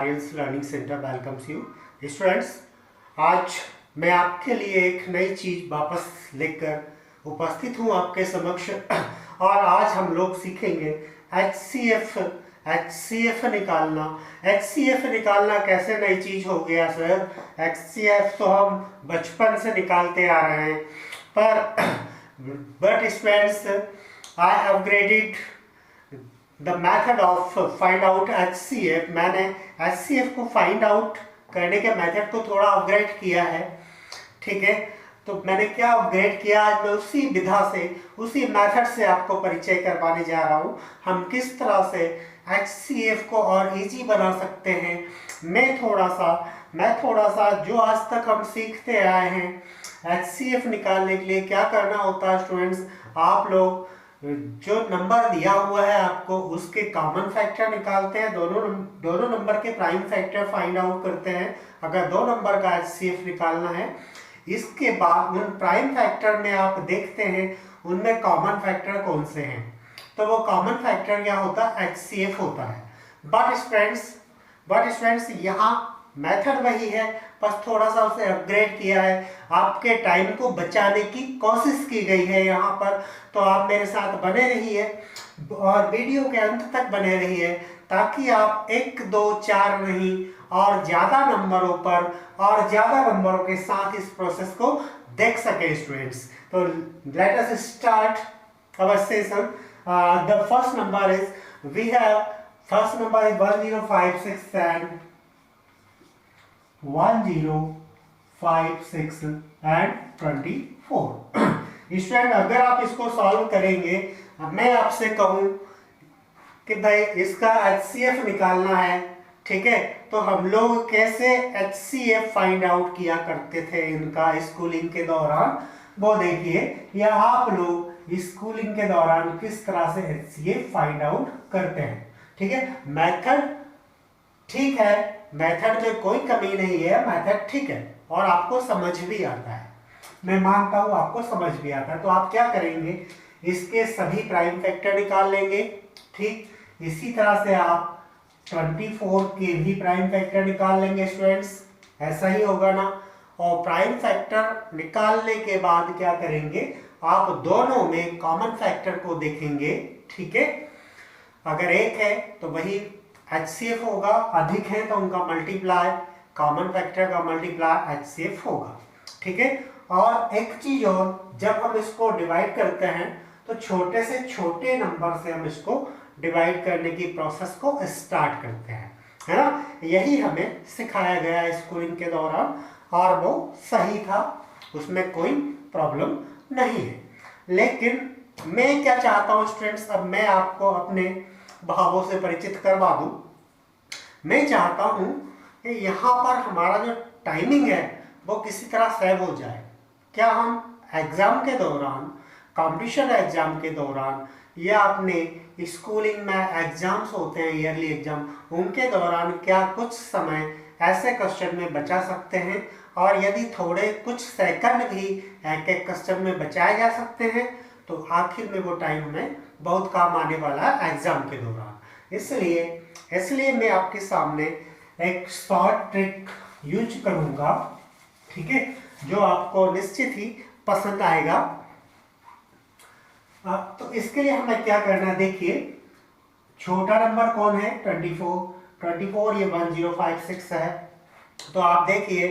Science learning centre welcomes you students. आज मैं आपके लिए एक नई चीज वापस लेकर उपस्थित हूँ आपके समक्ष और आज हम लोग सीखेंगे एचसीएफ निकालना। एचसीएफ निकालना कैसे नई चीज हो गया सर? एचसीएफ तो हम बचपन से निकालते आ रहे हैं, पर but students I upgraded the method of find out HCF. मैंने एचसीएफ को फाइंड आउट करने के मेथड को थोड़ा अपग्रेड किया है, ठीक है। तो मैंने क्या अपग्रेड किया, आज मैं उसी विधा से, उसी मेथड से आपको परिचय करवाने जा रहा हूँ। हम किस तरह से एचसीएफ को और इजी बना सकते हैं। मैं थोड़ा सा जो आज तक हम सीखते आए हैं एचसीएफ निकालने के लिए क्या करना होता है स्टूडेंट्स, आप लोग जो नंबर दिया हुआ है आपको उसके कॉमन फैक्टर निकालते हैं, दोनों नंबर के प्राइम फैक्टर फाइंड आउट करते हैं अगर दो नंबर का एचसीएफ निकालना है। इसके बाद उन प्राइम फैक्टर में आप देखते हैं उनमें कॉमन फैक्टर कौन से हैं, तो वो कॉमन फैक्टर क्या होता है, एचसीएफ होता है। बट स्टूडेंट्स यहाँ मेथड वही है, बस थोड़ा सा उसे अपग्रेड किया है, आपके टाइम को बचाने की कोशिश की गई है यहाँ पर। तो आप मेरे साथ बने रहिए और वीडियो के अंत तक बने रहिए ताकि आप 1, 2, 4 नहीं और ज़्यादा नंबरों के साथ इस प्रोसेस को देख सके स्टूडेंट्स। तो let us start our session. The first number is 1056 and 1056 and 24। Student अगर आप इसको सॉल्व करेंगे, मैं आपसे कहूं कि भाई इसका एचसीएफ निकालना है, ठीक है, तो हम लोग कैसे एचसीएफ फाइंड आउट किया करते थे इनका स्कूलिंग के दौरान, वो देखिए। या आप लोग स्कूलिंग के दौरान किस तरह से एचसीएफ फाइंड आउट करते हैं, ठीक है। मेथड ठीक है, मेथड में कोई कमी नहीं है, मेथड ठीक है और आपको समझ भी आता है, मैं मानता हूं आपको समझ भी आता है। तो आप क्या करेंगे, इसके सभी प्राइम फैक्टर निकाल लेंगे, ठीक। इसी तरह से आप 24 के भी प्राइम फैक्टर निकाल लेंगे स्टूडेंट्स, ऐसा ही होगा ना। और प्राइम फैक्टर निकालने के बाद क्या करेंगे, आप दोनों में कॉमन फैक्टर को देखेंगे, ठीक है। अगर एक है तो वही एचसीएफ होगा, अधिक है तो उनका मल्टीप्लाई, कॉमन फैक्टर का मल्टीप्लाई एचसीएफ होगा, ठीक है। और एक चीज और, जब हम इसको डिवाइड करते हैं तो छोटे से छोटे नंबर से हम इसको डिवाइड करने की प्रोसेस को स्टार्ट करते हैं, है ना। यही हमें सिखाया गया स्कूलिंग के दौरान और वो सही था, उसमें कोई प्रॉब्लम नहीं है। लेकिन मैं क्या चाहता हूँ स्टूडेंट्स, अब मैं आपको अपने भावों से परिचित करवा दूं। मैं चाहता हूं कि यहाँ पर हमारा जो टाइमिंग है वो किसी तरह सेव हो जाए। क्या हम एग्जाम के दौरान, कॉम्पिटिशन एग्जाम के दौरान या अपने स्कूलिंग में एग्जाम्स होते हैं, ईयरली एग्जाम, उनके दौरान क्या कुछ समय ऐसे क्वेश्चन में बचा सकते हैं, और यदि थोड़े कुछ सेकंड भी एक एक क्वेश्चन में बचाए जा सकते हैं तो आखिर में वो टाइम हमें बहुत काम आने वाला है एग्जाम के दौरान। इसलिए मैं आपके सामने एक शॉर्ट ट्रिक यूज करूंगा, ठीक है, जो आपको निश्चित ही पसंद आएगा। तो इसके लिए हमें क्या करना है, देखिए छोटा नंबर कौन है, 24 ये 1056 है। तो आप देखिए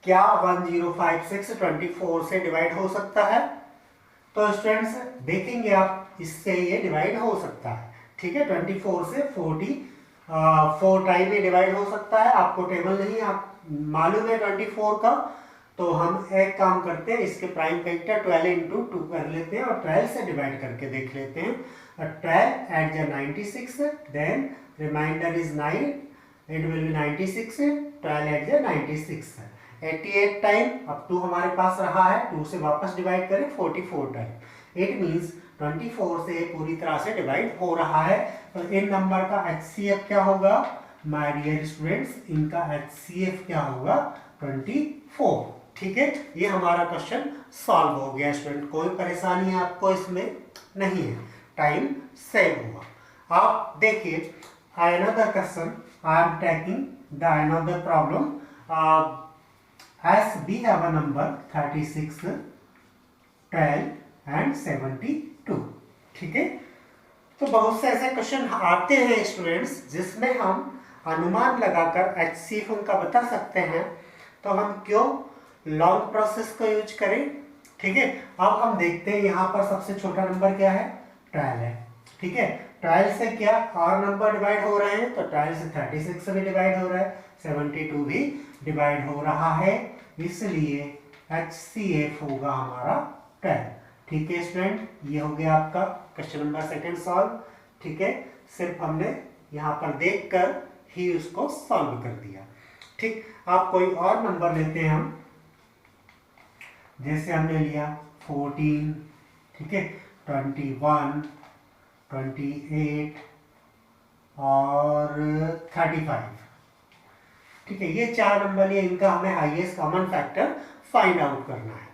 क्या 1056 24 से डिवाइड हो सकता है, तो स्टूडेंट्स देखेंगे आप इससे ये डिवाइड हो सकता है, ठीक है। 24 से 4 टाइम में डिवाइड हो सकता है। आपको टेबल नहीं आप मालूम है 24 का, तो हम एक काम करते हैं, इसके प्राइम फैक्टर 12 into 2 कर लेते हैं और 12 से डिवाइड करके देख लेते हैं। 12 at the 96 then remainder is 9, it will be 96, 12 at the 96 88 time, अब 2 हमारे पास रहा है, 2 से वापस डिवाइड करें 44 टाइम। इट मीन्स 24 से पूरी तरह से डिवाइड हो रहा है। तो इन नंबर का एचसीएफ क्या होगा माय डियर स्टूडेंट्स, इनका एचसीएफ क्या होगा 24, ठीक है। ये हमारा क्वेश्चन सॉल्व हो गया स्टूडेंट, कोई परेशानी आपको इसमें नहीं है, टाइम सेव हुआ। आप देखिए another question I am taking the another problem. As we have a number 36, 12 and 72. ठीक है, तो बहुत से ऐसे क्वेश्चन आते हैं स्टूडेंट्स जिसमें हम अनुमान लगाकर HCF उनका बता सकते हैं, तो हम क्यों लॉन्ग प्रोसेस को यूज करें। ठीक है, अब हम देखते हैं यहाँ पर सबसे छोटा नंबर क्या है, 12 है। ठीक है, 12 से क्या और नंबर डिवाइड हो रहे हैं, तो 12 से 36 से भी डिवाइड हो रहा है, 72 भी डिवाइड हो रहा है, इसलिए HCF होगा हमारा 12। ठीक है स्टूडेंट, ये हो गया आपका क्वेश्चन नंबर सेकंड सॉल्व। ठीक है, सिर्फ हमने यहाँ पर देखकर ही उसको सॉल्व कर दिया। ठीक, आप कोई और नंबर लेते हैं हम, जैसे हमने लिया 14, ठीक है, 21, 28 और 35। ठीक है, ये 4 नंबर लिए, इनका हमें highest common factor find out करना है।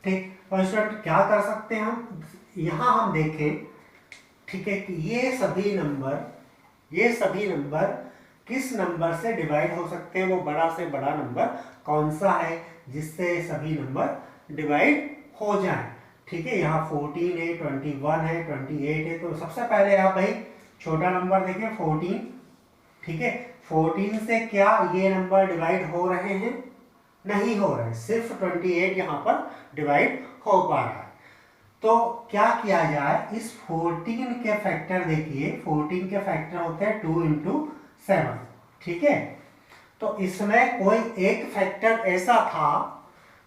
ठीक, और स्टूडेंट क्या कर सकते हैं हम, यहाँ हम देखें, ठीक है, कि ये सभी नंबर किस नंबर से डिवाइड हो सकते हैं, वो बड़ा से बड़ा नंबर कौन सा है जिससे सभी नंबर डिवाइड हो जाएं। ठीक है, यहाँ 14 है, 21 है, 28 है, तो सबसे पहले आप भाई छोटा नंबर देखें 14। ठीक है, 14 से क्या ये नंबर डिवाइड हो रहे हैं, नहीं हो रहे, सिर्फ 28 यहाँ पर डिवाइड हो पा रहा है। तो क्या किया जाए, इस 14 के फैक्टर देखिए, 14 के फैक्टर होते हैं 2 into 7। ठीक है, तो इसमें कोई एक फैक्टर ऐसा था,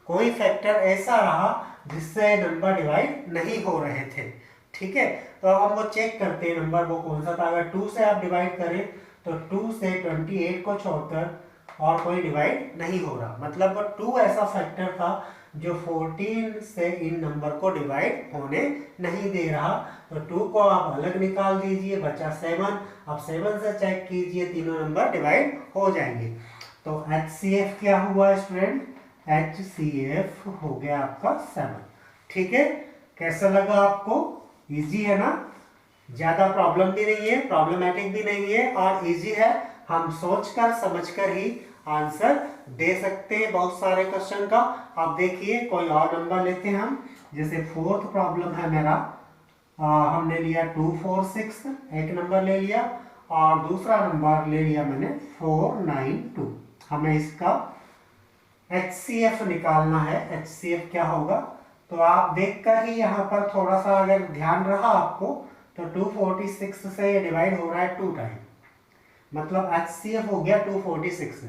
कोई फैक्टर ऐसा रहा जिससे नंबर डिवाइड नहीं हो रहे थे। ठीक है, तो अब हम वो चेक करते हैं नंबर वो कौन सा था। अगर 2 से आप डिवाइड करें तो 2 से 28 को छोड़कर और कोई डिवाइड नहीं हो रहा, मतलब वो 2 ऐसा फैक्टर था जो 14 से इन नंबर को डिवाइड होने नहीं दे रहा। तो 2 को आप अलग निकाल दीजिए, बचा 7। अब 7 से चेक कीजिए, तीनों नंबर डिवाइड हो जाएंगे। तो HCF क्या हुआ स्टूडेंट, HCF हो गया आपका 7। ठीक है, कैसा लगा आपको, इजी है ना, ज्यादा प्रॉब्लम भी नहीं है, प्रॉब्लमेटिक भी नहीं है और इजी है। हम सोचकर समझकर ही आंसर दे सकते हैं बहुत सारे क्वेश्चन का। अब देखिए कोई और नंबर लेते हैं हम, जैसे 4th प्रॉब्लम है मेरा, हमने लिया 2, 4, 6, एक नंबर ले लिया और दूसरा नंबर ले लिया मैंने 4, 9, 2। हमें इसका HCF निकालना है। HCF क्या होगा, तो आप देखकर ही यहाँ पर थोड़ा सा अगर ध्यान रहा आपको, तो 246 से ये डिवाइड हो रहा है 2 टाइम, मतलब HCF हो गया 246।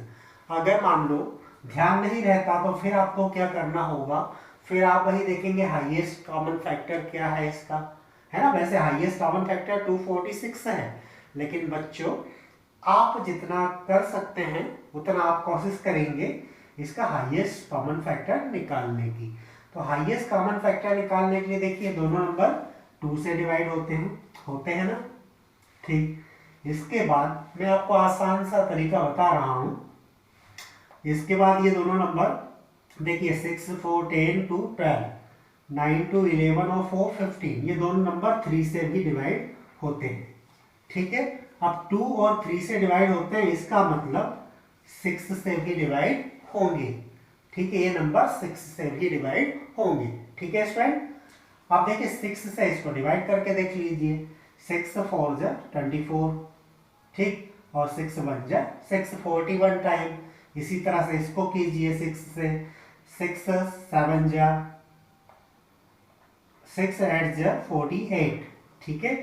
अगर मान लो ध्यान नहीं रहता तो फिर आपको क्या करना होगा, फिर आप वही देखेंगे हाईएस्ट कॉमन फैक्टर क्या है इसका, है ना। वैसे हाईएस्ट कॉमन फैक्टर 246 है, लेकिन बच्चों आप जितना कर सकते हैं उतना आप कोशिश करेंगे इसका हाईएस्ट कॉमन फैक्टर निकालने की। तो हाईएस्ट कॉमन फैक्टर निकालने के लिए देखिए दोनों नंबर 2 से डिवाइड होते हैं ना। ठीक, इसके बाद मैं आपको आसान सा तरीका बता रहा हूं। इसके बाद ये दोनों नंबर देखिए 6, 4, 10, 2, 12, 9, 2, 11 और 4, 15, ये दोनों नंबर 3 से भी डिवाइड होते हैं। ठीक है, अब 2 और 3 से डिवाइड होते हैं, इसका मतलब 6 से भी डिवाइड होंगे। ठीक है, ये नंबर 6 से भी डिवाइड होंगे। ठीक है स्टूडेंट, अब देखिए 6 से इसको डिवाइड करके देख लीजिए, 6 4 जा 24, ठीक, और 6 1 जा 6, 41 टाइम। इसी तरह से इसको कीजिए 6 से, 6 7 जा 6 8 जा 48। ठीक है,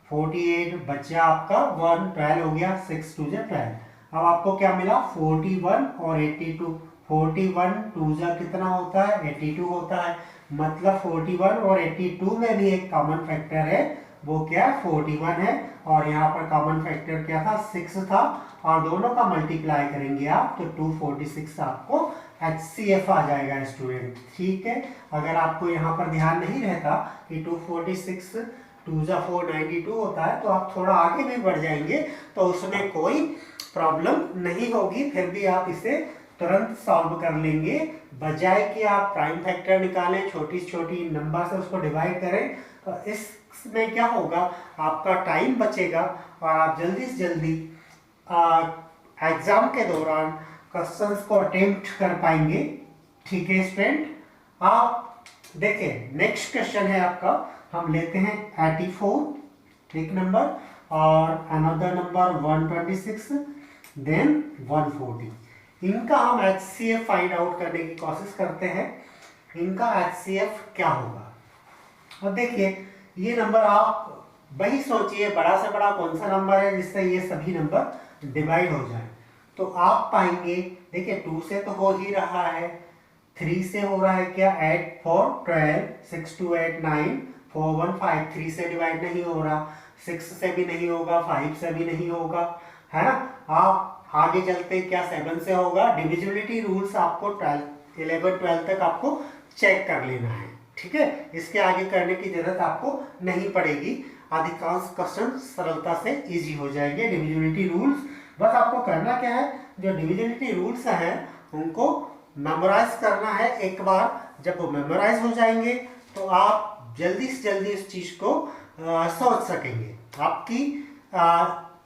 48 बचा आपका 1, 12 हो गया, 6 2 जा 12। अब आपको क्या मिला 41 और 82। 41 2 जा कितना होता है 82 होता है, मतलब 41 और 82 में भी एक कॉमन फैक्टर है, वो क्या 41 है। और यहाँ पर कॉमन फैक्टर क्या था 6 था, और दोनों का मल्टीप्लाई करेंगे आप तो 246 आपको HCF आ जाएगा स्टूडेंट। ठीक है, अगर आपको यहाँ पर ध्यान नहीं रहता कि 246 2 जा 492 होता है, तो आप थोड़ा आगे भी बढ़ जाएंगे तो उसमें कोई प्रॉब्लम नहीं होगी, फिर भी आप इसे तुरंत सॉल्व कर लेंगे, बजाय कि आप प्राइम फैक्टर निकालें, छोटी छोटी नंबर से उसको डिवाइड करें। तो इसमें क्या होगा, आपका टाइम बचेगा और आप जल्दी से जल्दी एग्जाम के दौरान क्वेश्चंस को अटेम्प्ट कर पाएंगे। ठीक है स्टूडेंट, आप देखिए नेक्स्ट क्वेश्चन है आपका, हम लेते हैं 84 एक नंबर और अनदर नंबर 126 देन 140। इनका हम HCF फाइंड आउट करने की कोशिश करते हैं। इनका HCF क्या होगा। और देखिए ये नंबर आप वही सोचिए बड़ा से बड़ा कौन सा नंबर है जिससे ये सभी नंबर डिवाइड हो जाए। तो आप पाएंगे, देखिए 2 से तो हो ही रहा है, 3 से हो रहा है क्या, 8 4 12, 6 2 8 9, 4 1 5, 3 से डिवाइड नहीं हो रहा, 6 से भी नहीं होगा, 5 से भी नहीं होगा, है ना। आप आगे चलते क्या 7 से होगा। डिविजिबिलिटी रूल्स आपको 12 11 12 तक आपको चेक कर लेना है। ठीक है, इसके आगे करने की जरूरत आपको नहीं पड़ेगी। अधिकांश क्वेश्चन सरलता से इजी हो जाएंगे। डिविजिबिलिटी रूल्स बस आपको करना क्या है, जो डिविजिबिलिटी रूल्स हैं उनको मेमोराइज करना है। एक बार जब वो मेमोराइज हो जाएंगे तो आप जल्दी से जल्दी इस चीज को सोच सकेंगे। आपकी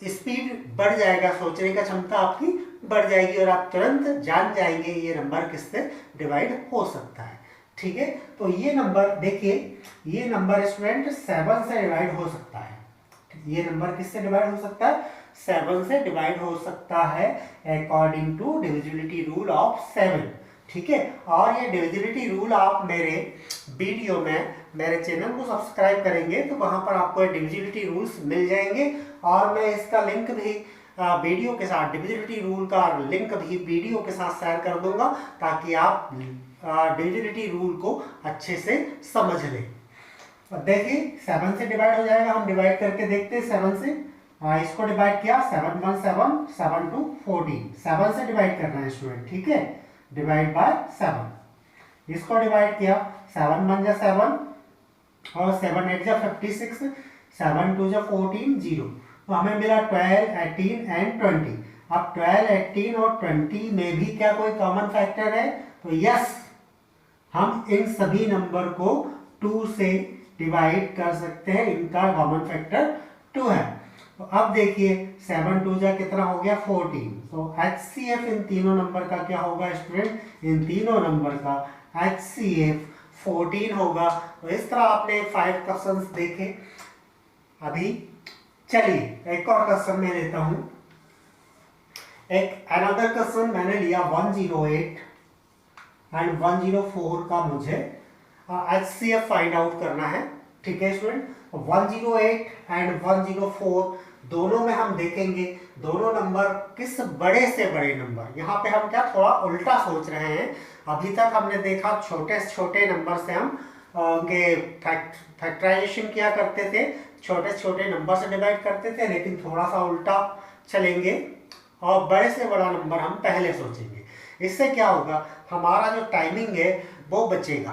स्पीड बढ़ जाएगा, सोचने का क्षमता आपकी बढ़ जाएगी और आप तुरंत जान जाएंगे ये नंबर किससे डिवाइड हो सकता है। ठीक है, तो ये नंबर देखिए, ये नंबर स्टूडेंट 7 से डिवाइड हो सकता है। ये नंबर किससे डिवाइड हो सकता है, 7 से डिवाइड हो सकता है according to divisibility rule of 7। ठीक है, और ये डिविजिबिलिटी रूल आप मेरे वीडियो में मेरे चैनल को सब्सक्राइब करेंगे तो वहां पर आपको डिविजिबिलिटी रूल्स मिल जाएंगे और मैं इसका लिंक भी वीडियो के साथ, डिविजिबिलिटी रूल का लिंक भी वीडियो के साथ शेयर कर दूंगा ताकि आप डिविजिबिलिटी रूल को अच्छे से समझ लें। देखिए 7 से डिवाइड हो जाएगा, हम डिवाइड करके देखते हैं 7 से। इसको डिवाइड किया 7 1 7, 7 2 14, 7 से डिवाइड करना है स्टूडेंट। ठीक है, डिवाइड बाय 7। इसको डिवाइड किया 7 1 जा 7 और 7 8 जा 56, 7 2 जा 14 0। तो हमें मिला 12 18 एंड 20। अब 12 18 और 20 में भी क्या कोई कॉमन फैक्टर है, तो यस, हम इन सभी नंबर को 2 से डिवाइड कर सकते हैं। इनका कॉमन फैक्टर 2 है। तो अब देखिए 7 2 जा कितना हो गया 14। तो HCF इन तीनों नंबर का क्या होगा स्टूडेंट, इन तीनों नंबर का HCF 14 होगा। तो इस तरह आपने 5 क्वेश्चंस देखे। अभी चलिए एक और क्वेश्चन मैं लेता हूं। एक अनदर क्वेश्चन मैंने लिया 108 एंड 104 का मुझे HCF फाइंड आउट करना है। ठीक है स्टूडेंट, 108 एंड 104 दोनों में हम देखेंगे दोनों नंबर किस बड़े से बड़े नंबर। यहाँ पे हम क्या थोड़ा उल्टा सोच रहे हैं। अभी तक हमने देखा छोटे छोटे नंबर से हम उनके फैक्टराइजेशन किया करते थे, छोटे छोटे नंबर से डिवाइड करते थे, लेकिन थोड़ा सा उल्टा चलेंगे और बड़े से बड़ा नंबर हम पहले सोचेंगे। इससे क्या होगा, हमारा जो टाइमिंग है वो बचेगा।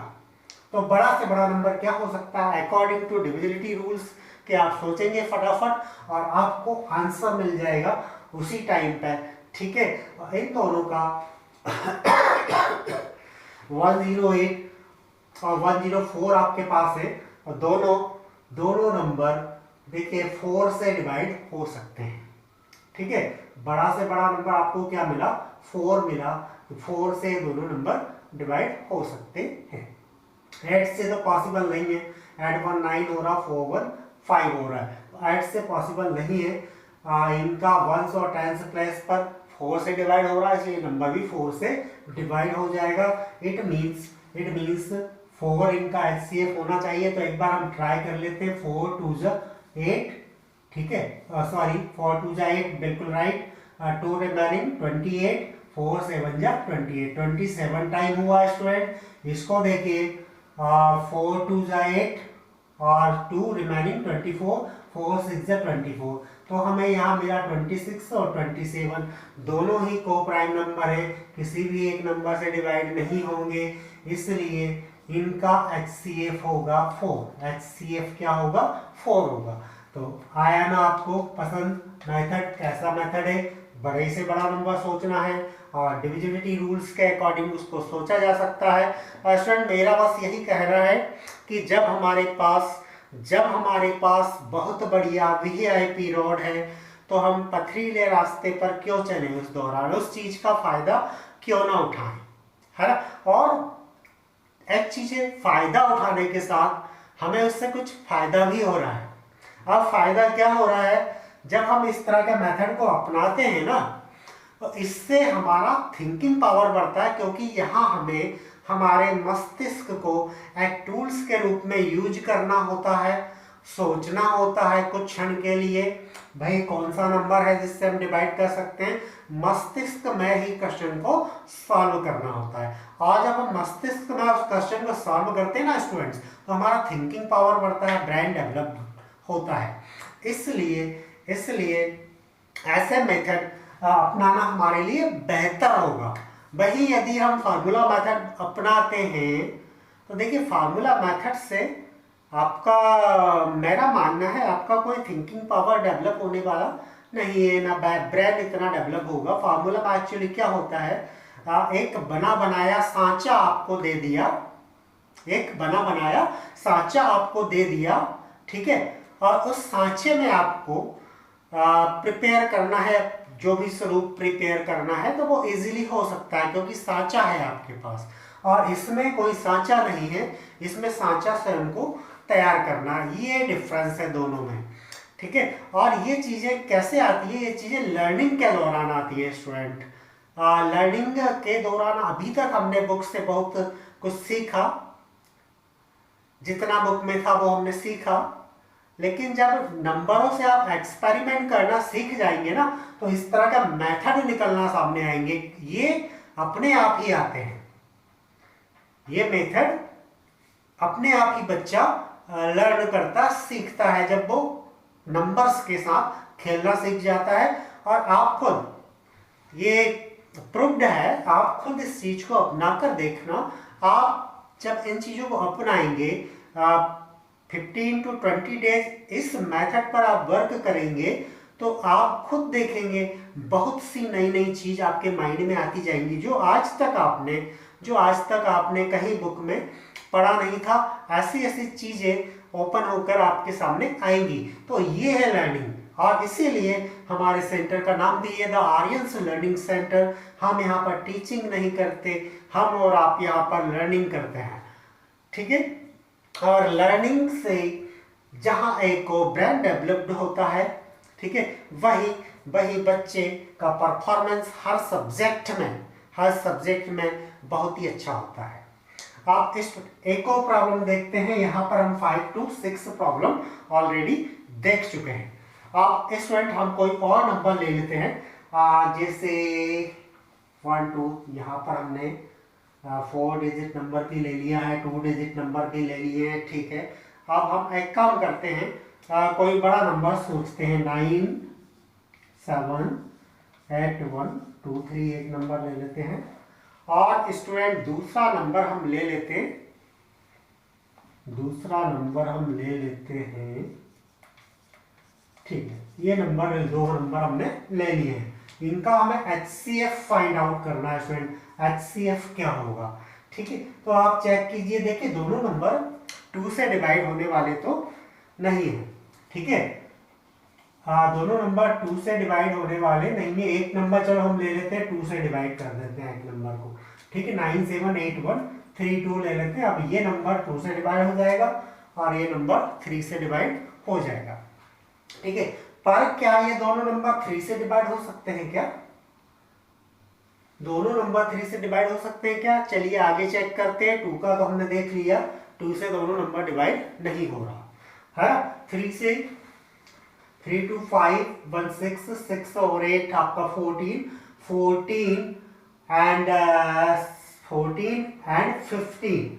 तो बड़ा से बड़ा नंबर क्या हो सकता है अकॉर्डिंग टू डिविजिबिलिटी रूल्स, कि आप सोचेंगे फटाफट और आपको आंसर मिल जाएगा उसी टाइम पे। ठीक है, इन दोनों का 108 और 104 आपके पास है और दोनों नंबर देखिए 4 से डिवाइड हो सकते हैं। ठीक है, बड़ा से बड़ा नंबर आपको क्या मिला, 4 मिला। 4 से दोनों नंबर डिवाइड हो सकते हैं। 8 से तो पॉसिबल नहीं है, 8 1 9 हो रहा, 4 1 5 हो रहा है, तो 8 से पॉसिबल नहीं है। इनका 1s और 10s प्लेस पर 4 से डिवाइड हो रहा है, इसलिए नंबर भी 4 से डिवाइड हो जाएगा। इट मीन्स 4 इनका HCF होना चाहिए। तो एक बार हम ट्राई कर लेते हैं। 4 2 जा 8, ठीक है, सॉरी 4 2 जा 8, बिल्कुल राइट। 2 रिमेनिंग 28, 4 7 जा 28, 27 टाइम हुआ स्टूडेंट। इसको देखिए 4 2 जा 8 और 2 रिमेनिंग 24, 4 6 जा 24। तो हमें यहाँ मिला 26 और 27, दोनों ही को प्राइम नंबर है, किसी भी एक नंबर से डिवाइड नहीं होंगे, इसलिए इनका HCF होगा 4। HCF क्या होगा, 4 होगा। तो आया ना आपको पसंद मेथड, कैसा मेथड है, बड़े से बड़ा नंबर सोचना है और डिविजिबिलिटी रूल्स के अकॉर्डिंग उसको सोचा जा सकता है। स्टूडेंट मेरा बस यही कहना है कि जब हमारे पास बहुत बढ़िया VIP रॉड है, तो हम पथरीले रास्ते पर क्यों चलें उस दौरान, उस चीज का फायदा क्यों ना उठाएं, है ना। और एक चीज है, फायदा उठाने के साथ हमें उससे कुछ फायदा भी हो रहा है। अब फायदा क्या हो रहा है, जब हम इस तरह के मेथड को अपनाते हैं ना, तो इससे हमारा थिंकिंग पावर बढ़ता है, क्योंकि यहाँ हमें हमारे मस्तिष्क को एक टूल्स के रूप में यूज करना होता है, सोचना होता है कुछ क्षण के लिए, भाई कौन सा नंबर है जिससे हम डिवाइड कर सकते हैं, मस्तिष्क में ही क्वेश्चन को सॉल्व करना होता है। और जब हम मस्तिष्क में उस क्वेश्चन को सॉल्व करते हैं ना स्टूडेंट्स, तो हमारा थिंकिंग पावर बढ़ता है, ब्रेन डेवलप होता है। इसलिए ऐसे मेथड अपनाना हमारे लिए बेहतर होगा। वही यदि हम फार्मूला मेथड अपनाते हैं, तो देखिए फार्मूला मेथड से आपका, मेरा मानना है, आपका कोई थिंकिंग पावर डेवलप होने वाला नहीं है, ना ब्रेन इतना डेवलप होगा। फार्मूला में एक्चुअली क्या होता है, एक बना बनाया सांचा आपको दे दिया, एक बना बनाया सांचा आपको दे दिया, ठीक है, और उस सांचे में आपको प्रिपेयर करना है, जो भी स्वरूप प्रिपेयर करना है, तो वो इजीली हो सकता है क्योंकि सांचा है आपके पास। और इसमें कोई सांचा नहीं है, इसमें सांचा स्वयं को तैयार करना, ये डिफरेंस है दोनों में, ठीक है। और ये चीज़ें कैसे आती है, ये चीज़ें लर्निंग के दौरान आती है स्टूडेंट। लर्निंग के दौरान अभी तक हमने बुक से बहुत कुछ सीखा, जितना बुक में था वो हमने सीखा, लेकिन जब नंबरों से आप एक्सपेरिमेंट करना सीख जाएंगे ना, तो इस तरह का मेथड निकलना सामने आएंगे, ये अपने आप ही आते हैं। ये मेथड अपने आप ही बच्चा लर्न करता, सीखता है, जब वो नंबर्स के साथ खेलना सीख जाता है। और आप खुद, ये प्रूव्ड है, आप खुद इस चीज को अपना कर देखना, आप जब इन चीजों को अपनाएंगे, 15 to 20 डेज इस मेथड पर आप वर्क करेंगे, तो आप खुद देखेंगे बहुत सी नई नई चीज आपके माइंड में आती जाएंगी, जो आज तक आपने कहीं बुक में पढ़ा नहीं था। ऐसी ऐसी चीजें ओपन होकर आपके सामने आएंगी। तो ये है लर्निंग, और इसीलिए हमारे सेंटर का नाम भी है द आर्यन्स लर्निंग सेंटर। हम यहाँ पर टीचिंग नहीं करते, हम और आप यहाँ पर लर्निंग करते हैं, ठीक है। और लर्निंग से जहाँ एक को ब्रेन डेवलप्ड होता है, ठीक है, वही बच्चे का परफॉर्मेंस हर सब्जेक्ट में बहुत ही अच्छा होता है। आप इस एक और प्रॉब्लम देखते हैं, यहाँ पर हम 5 to 6 प्रॉब्लम ऑलरेडी देख चुके हैं। आप स्टूडेंट हम कोई और नंबर ले लेते हैं, जैसे 1 2, यहाँ पर हमने 4 डिजिट नंबर भी ले लिया है, 2 डिजिट नंबर भी ले लिए हैं, ठीक है। अब हम एक काम करते हैं, कोई बड़ा नंबर सोचते हैं, 9 7 8 1 2 3 एक नंबर ले लेते हैं। और स्टूडेंट दूसरा नंबर हम ले लेते हैं, ठीक है। ये नंबर, 2 नंबर हमने ले लिए हैं, इनका हमें HCF फाइंड आउट करना है स्टूडेंट। HCF क्या होगा, ठीक है। तो आप चेक कीजिए, देखिए दोनों नंबर 2 से डिवाइड होने वाले तो नहीं है, ठीक है। दोनों नंबर 2 से डिवाइड होने वाले नहीं है। एक नंबर चलो हम ले लेते हैं, 2 से डिवाइड कर देते हैं एक नंबर को, ठीक है। 9 7 8 1 3 2 ले लेते हैं। अब ये नंबर 2 से डिवाइड हो जाएगा और ये नंबर 3 से डिवाइड हो जाएगा, ठीक है। पर क्या ये दोनों नंबर 3 से डिवाइड हो सकते हैं क्या? दोनों नंबर 3 से डिवाइड हो सकते हैं क्या? चलिए आगे चेक करते हैं। 2 का तो हमने देख लिया, 2 से दोनों नंबर डिवाइड नहीं हो रहा है। 3 से 3 2 5 1 6 6 और 8 आपका 14 एंड 15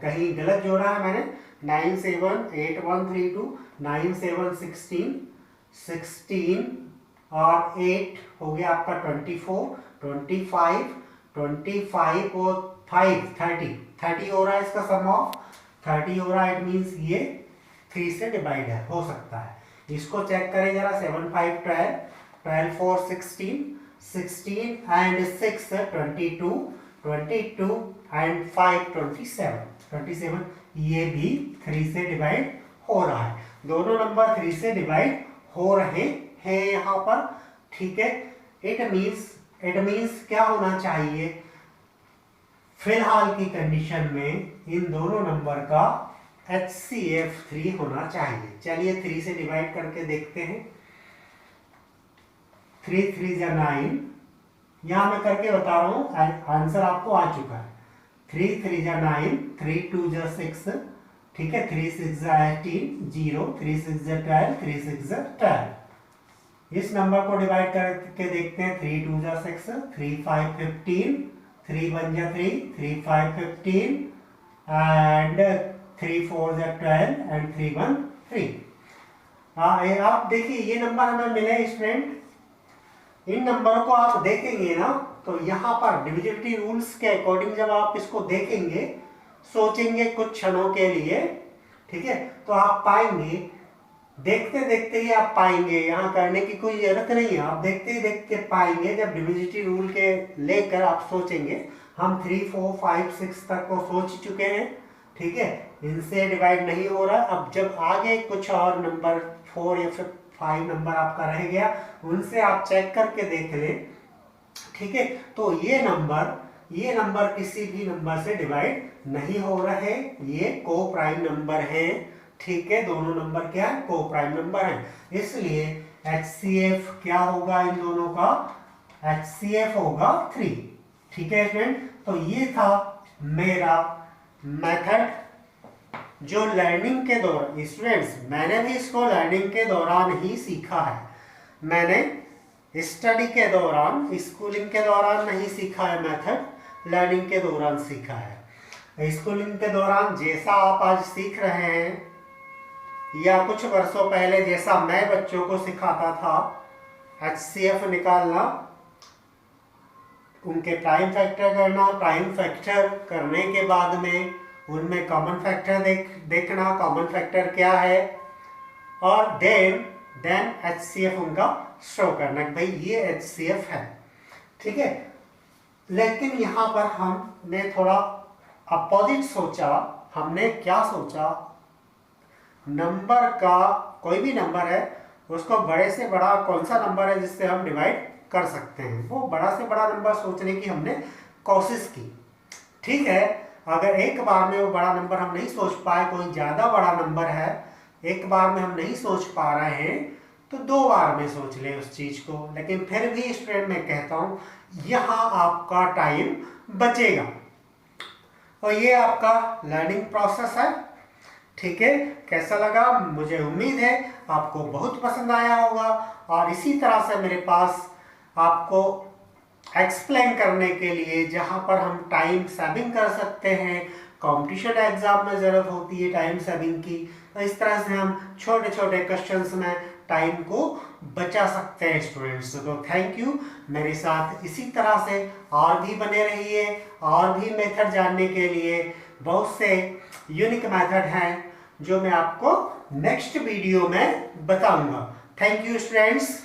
कहीं गलत जोड़ा है मैंने। 9 7 8 1 3 2 9 7 16 और 8 हो गया आपका 24 25 और 5 30 हो रहा है, इसका सम ऑफ 30 हो रहा है। इट मीन्स ये 3 से डिवाइड है, हो सकता है। इसको चेक करें जरा। 7 5 12 12 4 16 एंड 6 22 एंड 5 27 ये भी 3 से डिवाइड हो रहा है। दोनों नंबर 3 से डिवाइड हो रहे हैं यहाँ पर, ठीक है। इट मीन्स क्या होना चाहिए, फिलहाल की कंडीशन में इन दोनों नंबर का HCF 3 होना चाहिए। चलिए 3 से डिवाइड करके देखते हैं। 3 3 जा 9, यहां मैं करके बता रहा हूं, आंसर आपको आ चुका है। 3 3 जा 9, 3 2 जा 6, ठीक है। 3 6 जा 18, 0, 3 6 जा 12, 3 6 जा 12। इस नंबर को डिवाइड करके देखते हैं। 3 2 जा 6, 3 5 15, 3 1 जा 3, 3 5 15 एंड 3 4 जा 12 एंड 3 1 3। आप देखिए ये नंबर हमें मिले स्टूडेंट। इन नंबरों को आप देखेंगे ना, तो यहाँ पर डिविजिबिलिटी रूल्स के अकॉर्डिंग जब आप इसको देखेंगे, सोचेंगे कुछ क्षणों के लिए, ठीक है, तो आप पाएंगे, देखते देखते ही आप पाएंगे, यहाँ करने की कोई जरूरत नहीं है, आप देखते ही देखते पाएंगे। जब डिविजिबिलिटी रूल के लेकर आप सोचेंगे, हम 3 4 5 6 तक को सोच चुके हैं, ठीक है, इनसे डिवाइड नहीं हो रहा। अब जब आगे कुछ और नंबर 4 या फिर 5 नंबर आपका रह गया, उनसे आप चेक करके देख लें, ठीक है। तो ये नंबर किसी भी नंबर से डिवाइड नहीं हो रहे, ये को प्राइम नंबर है, ठीक है। दोनों नंबर क्या है, को प्राइम नंबर है, इसलिए HCF क्या होगा इन दोनों का, HCF होगा 3, ठीक है स्टूडेंट। तो ये था मेरा मेथड जो लर्निंग के दौरान, स्टूडेंट्स मैंने भी इसको लर्निंग के दौरान ही सीखा है, मैंने स्टडी के दौरान, स्कूलिंग के दौरान नहीं सीखा है मेथड, लर्निंग के दौरान सीखा है। स्कूलिंग के दौरान जैसा आप आज सीख रहे हैं, या कुछ वर्षों पहले जैसा मैं बच्चों को सिखाता था, HCF निकालना, उनके प्राइम फैक्टर करना, प्राइम फैक्टर करने के बाद में उनमें कॉमन फैक्टर देखना, कॉमन फैक्टर क्या है, और देन HCF उनका शो करना कि भाई ये HCF है, ठीक है। लेकिन यहाँ पर हमने थोड़ा अपोजिट सोचा। हमने क्या सोचा, नंबर का, कोई भी नंबर है उसको बड़े से बड़ा कौन सा नंबर है जिससे हम डिवाइड कर सकते हैं, वो बड़ा से बड़ा नंबर सोचने की हमने कोशिश की, ठीक है। अगर एक बार में वो बड़ा नंबर हम नहीं सोच पाए, कोई ज़्यादा बड़ा नंबर है, एक बार में हम नहीं सोच पा रहे हैं, तो 2 बार में सोच लें उस चीज़ को। लेकिन फिर भी स्टूडेंट मैं कहता हूँ यहाँ आपका टाइम बचेगा, और ये आपका लर्निंग प्रोसेस है, ठीक है। कैसा लगा, मुझे उम्मीद है आपको बहुत पसंद आया होगा, और इसी तरह से मेरे पास आपको एक्सप्लेन करने के लिए, जहाँ पर हम टाइम सेविंग कर सकते हैं, कंपटीशन एग्जाम में ज़रूरत होती है टाइम सेविंग की, तो इस तरह से हम छोटे छोटे क्वेश्चंस में टाइम को बचा सकते हैं स्टूडेंट्स। तो थैंक यू, मेरे साथ इसी तरह से और भी बने रहिए, और भी मेथड जानने के लिए बहुत से यूनिक मेथड हैं जो मैं आपको नेक्स्ट वीडियो में बताऊंगा। Thank you students.